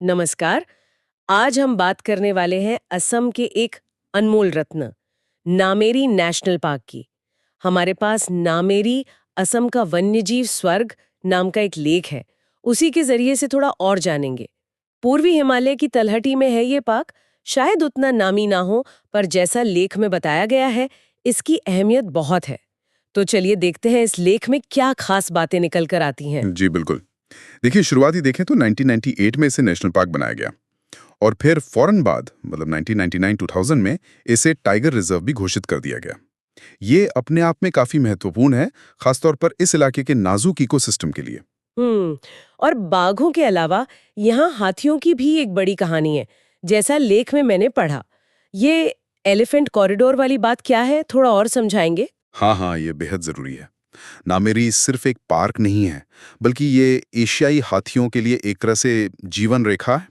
नमस्कार। आज हम बात करने वाले हैं असम के एक अनमोल रत्न नामेरी नेशनल पार्क की। हमारे पास नामेरी असम का वन्यजीव स्वर्ग नाम का एक लेख है। उसी के जरिए से थोड़ा और जानेंगे। पूर्वी हिमालय की तलहटी में है ये पार्क। शायद उतना नामी ना हो, पर जैसा लेख में बताया गया है, इसकी अहमियत बहुत है। तो चलिए देखते हैं इस लेख में क्या खास बातें निकल कर आती हैं। जी बिल्कुल। देखिए, शुरुआती देखें तो 1998 में इसे नेशनल पार्क बनाया गया और फिर फौरन बाद मतलब 1999-2000 में इसे टाइगर रिजर्व भी घोषित कर दिया गया। ये अपने आप में काफी महत्वपूर्ण है, खासतौर पर इस इलाके के नाजुक इकोसिस्टम के लिए। हम्म। और बाघों के अलावा यहाँ हाथियों की भी एक बड़ी कहानी है, जैसा लेख में मैंने पढ़ा। ये एलिफेंट कॉरिडोर वाली बात क्या है, थोड़ा और समझाएंगे? हाँ हाँ, ये बेहद जरूरी है। नामेरी सिर्फ एक पार्क नहीं है, बल्कि ये एशियाई हाथियों के लिए एक तरह से जीवन रेखा है।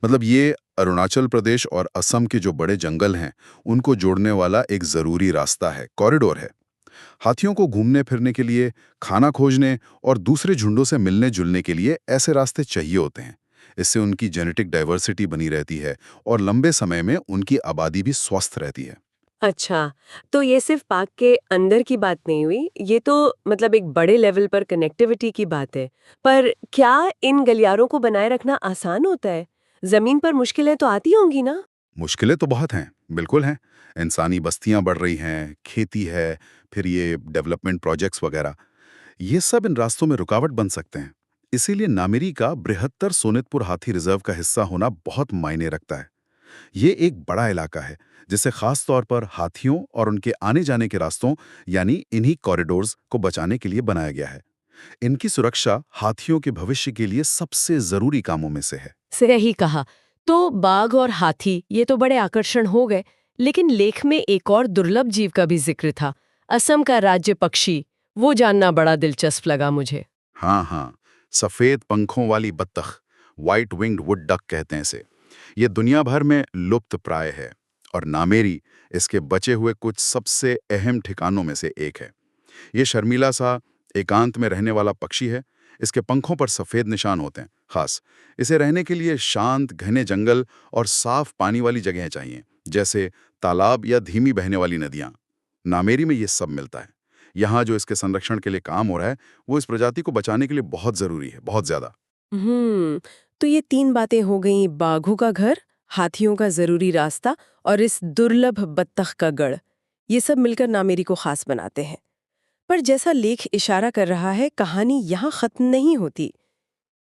मतलब ये अरुणाचल प्रदेश और असम के जो बड़े जंगल हैं, उनको जोड़ने वाला एक जरूरी रास्ता है, कॉरिडोर है। हाथियों को घूमने फिरने के लिए, खाना खोजने और दूसरे झुंडों से मिलने जुलने के लिए ऐसे रास्ते चाहिए होते हैं। इससे उनकी जेनेटिक डाइवर्सिटी बनी रहती है और लंबे समय में उनकी आबादी भी स्वस्थ रहती है। अच्छा, तो ये सिर्फ पार्क के अंदर की बात नहीं हुई, ये तो मतलब एक बड़े लेवल पर कनेक्टिविटी की बात है। पर क्या इन गलियारों को बनाए रखना आसान होता है? जमीन पर मुश्किलें तो आती होंगी ना? मुश्किलें तो बहुत हैं, बिल्कुल हैं। इंसानी बस्तियां बढ़ रही हैं, खेती है, फिर ये डेवलपमेंट प्रोजेक्ट्स वगैरह, ये सब इन रास्तों में रुकावट बन सकते हैं। इसीलिए नामेरी का बृहत्तर सोनितपुर हाथी रिजर्व का हिस्सा होना बहुत मायने रखता है। ये एक बड़ा इलाका है, जिसे खास तौर पर हाथियों और उनके आने जाने के रास्तों यानी इन्हीं कॉरिडोर्स को बचाने के लिए बनाया गया है। इनकी सुरक्षा हाथियों के भविष्य के लिए सबसे जरूरी कामों में से है। सही कहा। तो बाघ और हाथी ये तो बड़े आकर्षण हो गए, लेकिन लेख में एक और दुर्लभ जीव का भी जिक्र था, असम का राज्य पक्षी। वो जानना बड़ा दिलचस्प लगा मुझे। हाँ हाँ, सफेद पंखों वाली बत्तख, व्हाइट विंग्ड वुड डक कहते हैं इसे। ये दुनिया भर में लुप्त प्राय है और नामेरी इसके बचे हुए कुछ सबसे अहम ठिकानों में से एक है। ये शर्मीला सा एकांत में रहने वाला पक्षी है। इसके पंखों पर सफेद निशान होते हैं खास। इसे रहने के लिए शांत घने जंगल और साफ पानी वाली जगहें चाहिए, जैसे तालाब या धीमी बहने वाली नदियां। नामेरी में ये सब मिलता है। यहाँ जो इसके संरक्षण के लिए काम हो रहा है, वो इस प्रजाति को बचाने के लिए बहुत जरूरी है, बहुत ज्यादा। हम्म। तो ये तीन बातें हो गई, बाघों का घर, हाथियों का जरूरी रास्ता और इस दुर्लभ बत्तख का गढ़। ये सब मिलकर नामेरी को खास बनाते हैं। पर जैसा लेख इशारा कर रहा है, कहानी यहाँ खत्म नहीं होती।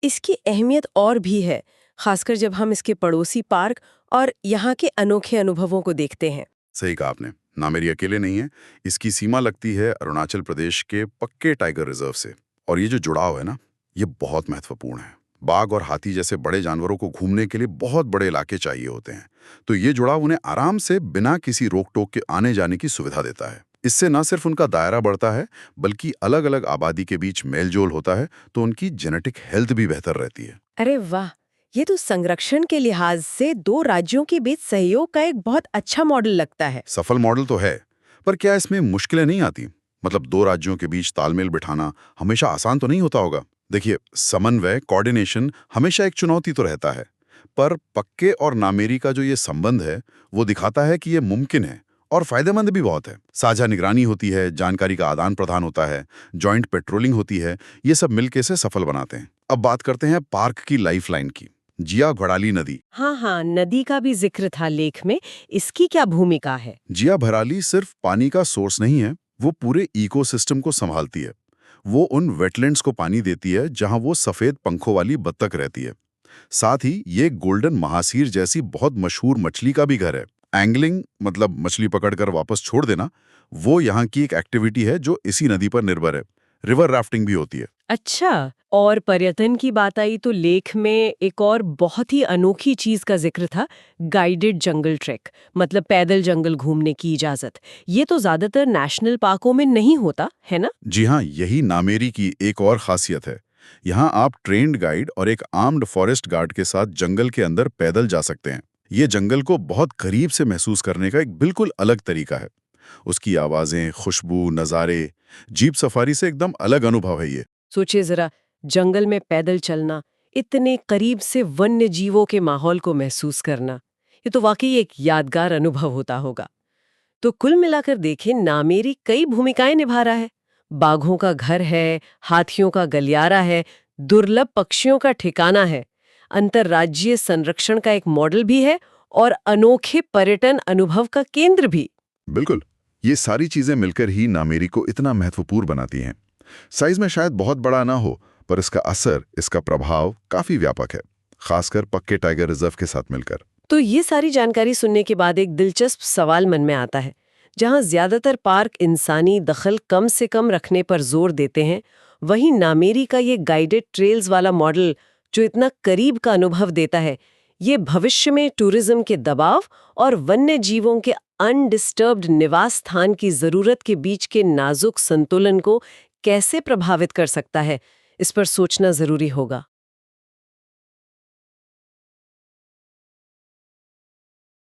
इसकी अहमियत और भी है, खासकर जब हम इसके पड़ोसी पार्क और यहाँ के अनोखे अनुभवों को देखते हैं। सही कहा आपने। नामेरी अकेले नहीं है, इसकी सीमा लगती है अरुणाचल प्रदेश के पक्के टाइगर रिजर्व से। और ये जो जुड़ाव है ना, ये बहुत महत्वपूर्ण है। बाघ और हाथी जैसे बड़े जानवरों को घूमने के लिए बहुत बड़े इलाके चाहिए होते हैं, तो ये जुड़ाव उन्हें आराम से बिना किसी रोक टोक के आने जाने की सुविधा देता है। इससे न सिर्फ उनका दायरा बढ़ता है, बल्कि अलग अलग आबादी के बीच मेलजोल होता है, तो उनकी जेनेटिक हेल्थ भी बेहतर रहती है। अरे वाह! ये तो संरक्षण के लिहाज से दो राज्यों के बीच सहयोग का एक बहुत अच्छा मॉडल लगता है। सफल मॉडल तो है, पर क्या इसमें मुश्किलें नहीं आती? मतलब दो राज्यों के बीच तालमेल बिठाना हमेशा आसान तो नहीं होता होगा। देखिए, समन्वय कोऑर्डिनेशन हमेशा एक चुनौती तो रहता है, पर पक्के और नामेरी का जो ये संबंध है, वो दिखाता है कि ये मुमकिन है और फायदेमंद भी बहुत है। साझा निगरानी होती है, जानकारी का आदान प्रदान होता है, जॉइंट पेट्रोलिंग होती है, ये सब मिलके इसे सफल बनाते हैं। अब बात करते हैं पार्क की लाइफलाइन की, जिया घोड़ाली नदी। हाँ हाँ, नदी का भी जिक्र था लेख में। इसकी क्या भूमिका है? जिया भराली सिर्फ पानी का सोर्स नहीं है, वो पूरे इकोसिस्टम को संभालती है। वो उन वेटलैंड्स को पानी देती है जहां वो सफेद पंखों वाली बत्तख रहती है। साथ ही ये गोल्डन महासीर जैसी बहुत मशहूर मछली का भी घर है। एंगलिंग मतलब मछली पकड़कर वापस छोड़ देना, वो यहाँ की एक एक्टिविटी है जो इसी नदी पर निर्भर है। रिवर राफ्टिंग भी होती है। अच्छा, और पर्यटन की बात आई तो लेख में एक और बहुत ही अनोखी चीज का जिक्र था, गाइडेड जंगल ट्रैक, मतलब पैदल जंगल घूमने की इजाजत। ये तो ज्यादातर नेशनल पार्कों में नहीं होता, है ना? जी हाँ, यही नामेरी की एक और खासियत है। यहाँ आप ट्रेन्ड गाइड और एक आर्म्ड फॉरेस्ट गार्ड के साथ जंगल के अंदर पैदल जा सकते हैं। ये जंगल को बहुत करीब से महसूस करने का एक बिल्कुल अलग तरीका है। उसकी आवाजें, खुशबू, नज़ारे, जीप सफारी से एकदम अलग अनुभव है ये। सोचिए जरा, जंगल में पैदल चलना, इतने करीब से वन्य जीवों के माहौल को महसूस करना, ये तो वाकई एक यादगार अनुभव होता होगा। तो कुल मिलाकर देखें, नामेरी कई भूमिकाएं निभा रहा है। बाघों का घर है, हाथियों का गलियारा है, दुर्लभ पक्षियों का ठिकाना है, अंतर्राज्यीय संरक्षण का एक मॉडल भी है और अनोखे पर्यटन अनुभव का केंद्र भी। बिल्कुल, ये सारी चीजें मिलकर ही नामेरी को इतना महत्वपूर्ण बनाती हैं। साइज में शायद बहुत बड़ा ना हो, पर इसका असर, इसका प्रभाव काफी व्यापक है, खासकर पक्के टाइगर रिजर्व के साथ मिलकर। तो ये सारी जानकारी सुनने के बाद एक दिलचस्प सवाल मन में आता है। जहां ज्यादातर पार्क इंसानी दखल कम से कम रखने पर जोर देते हैं, वहीं नामेरी का ये गाइडेड ट्रेल्स वाला मॉडल जो इतना करीब का अनुभव देता है, ये भविष्य में टूरिज्म के दबाव और वन्य जीवों के अनडिस्टर्ब्ड निवास स्थान की जरूरत के बीच के नाजुक संतुलन को कैसे प्रभावित कर सकता है, इस पर सोचना जरूरी होगा।